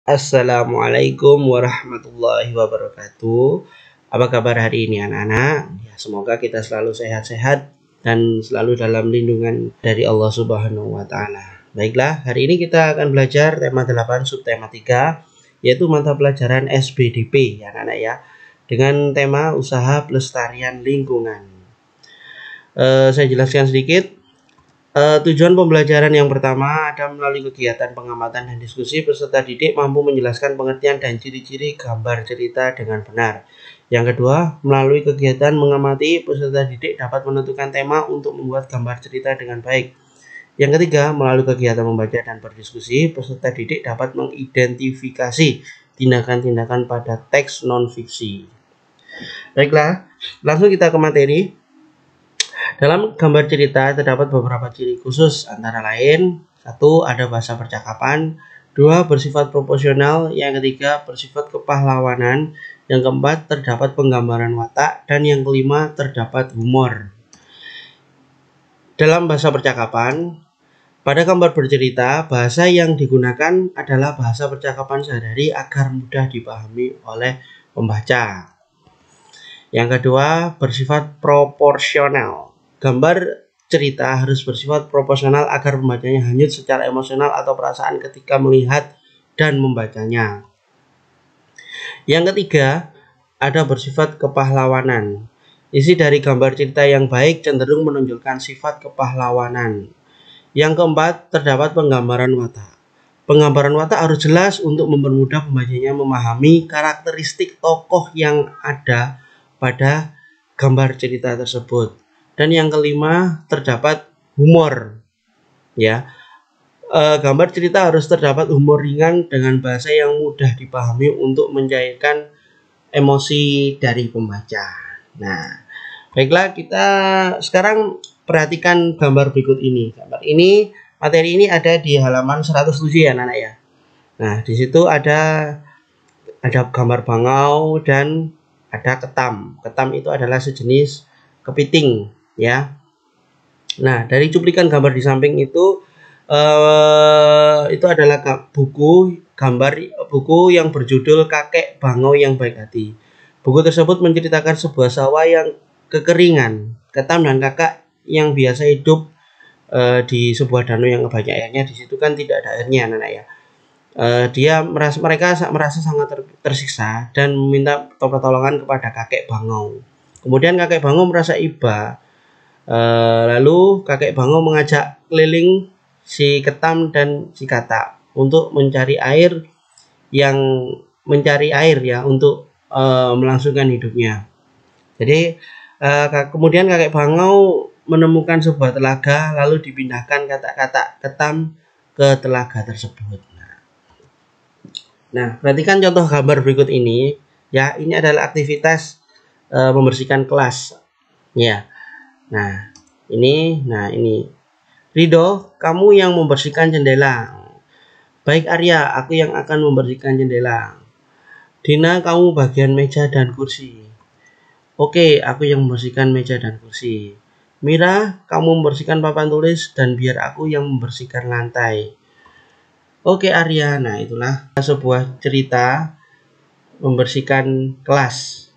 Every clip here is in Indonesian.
Assalamualaikum warahmatullahi wabarakatuh. Apa kabar hari ini anak-anak? Ya, semoga kita selalu sehat-sehat dan selalu dalam lindungan dari Allah Subhanahu wa taala. Baiklah, hari ini kita akan belajar tema 8 subtema 3 yaitu mata pelajaran SBDP ya anak-anak ya. Dengan tema usaha pelestarian lingkungan. Saya jelaskan sedikit. Tujuan pembelajaran yang pertama ada melalui kegiatan pengamatan dan diskusi peserta didik mampu menjelaskan pengertian dan ciri-ciri gambar cerita dengan benar. Yang kedua, melalui kegiatan mengamati peserta didik dapat menentukan tema untuk membuat gambar cerita dengan baik. Yang ketiga, melalui kegiatan membaca dan berdiskusi peserta didik dapat mengidentifikasi tindakan-tindakan pada teks non-fiksi. Baiklah, langsung kita ke materi. Dalam gambar cerita terdapat beberapa ciri khusus, antara lain 1. Ada bahasa percakapan, 2. Bersifat proporsional, yang ketiga bersifat kepahlawanan, yang keempat terdapat penggambaran watak, dan yang kelima terdapat humor. Dalam bahasa percakapan, pada gambar bercerita, bahasa yang digunakan adalah bahasa percakapan sehari-hari agar mudah dipahami oleh pembaca. Yang kedua, bersifat proporsional. Gambar cerita harus bersifat proporsional agar pembacanya hanyut secara emosional atau perasaan ketika melihat dan membacanya. Yang ketiga, ada bersifat kepahlawanan. Isi dari gambar cerita yang baik cenderung menunjukkan sifat kepahlawanan. Yang keempat, terdapat penggambaran watak. Penggambaran watak harus jelas untuk mempermudah pembacanya memahami karakteristik tokoh yang ada pada gambar cerita tersebut. Dan yang kelima, terdapat humor. Ya, gambar cerita harus terdapat humor ringan dengan bahasa yang mudah dipahami untuk mencairkan emosi dari pembaca. Nah, baiklah, kita sekarang perhatikan gambar berikut ini. Materi ini ada di halaman 107 ya, anak-anak ya. Nah, di situ ada gambar bangau dan ada ketam. Ketam itu adalah sejenis kepiting ya. Nah, dari cuplikan gambar di samping itu adalah buku yang berjudul Kakek Bangau yang Baik Hati. Buku tersebut menceritakan sebuah sawah yang kekeringan. Ketam dan kakak yang biasa hidup di sebuah danau yang banyak airnya. Di situ kan tidak ada airnya, anak-anak ya. Mereka merasa sangat tersiksa dan meminta pertolongan kepada kakek bangau. Kemudian kakek bangau merasa iba. Lalu kakek bangau mengajak keliling si ketam dan si katak untuk mencari air ya untuk melangsungkan hidupnya. Jadi kemudian kakek bangau menemukan sebuah telaga lalu dipindahkan katak-katak ketam ke telaga tersebut. Nah, perhatikan contoh gambar berikut ini. Ya, ini adalah aktivitas membersihkan kelas. Ya. Nah, ini. Rido, kamu yang membersihkan jendela. Baik Arya, aku yang akan membersihkan jendela. Dina, kamu bagian meja dan kursi. Oke, aku yang membersihkan meja dan kursi. Mira, kamu membersihkan papan tulis dan biar aku yang membersihkan lantai. Oke Arya, nah itulah sebuah cerita membersihkan kelas.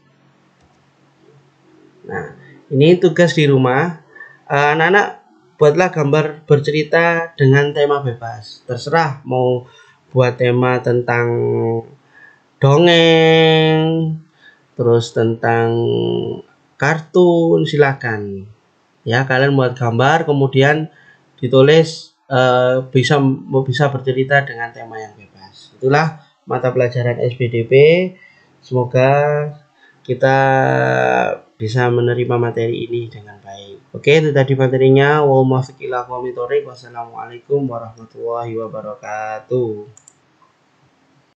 Nah, ini tugas di rumah. Anak-anak buatlah gambar bercerita dengan tema bebas. Terserah mau buat tema tentang dongeng, terus tentang kartun, silakan. Ya, kalian buat gambar kemudian ditulis bisa bercerita dengan tema yang bebas. Itulah mata pelajaran SBDP. Semoga kita bisa menerima materi ini dengan baik. Oke, itu tadi materinya. Wassalamualaikum warahmatullahi wabarakatuh.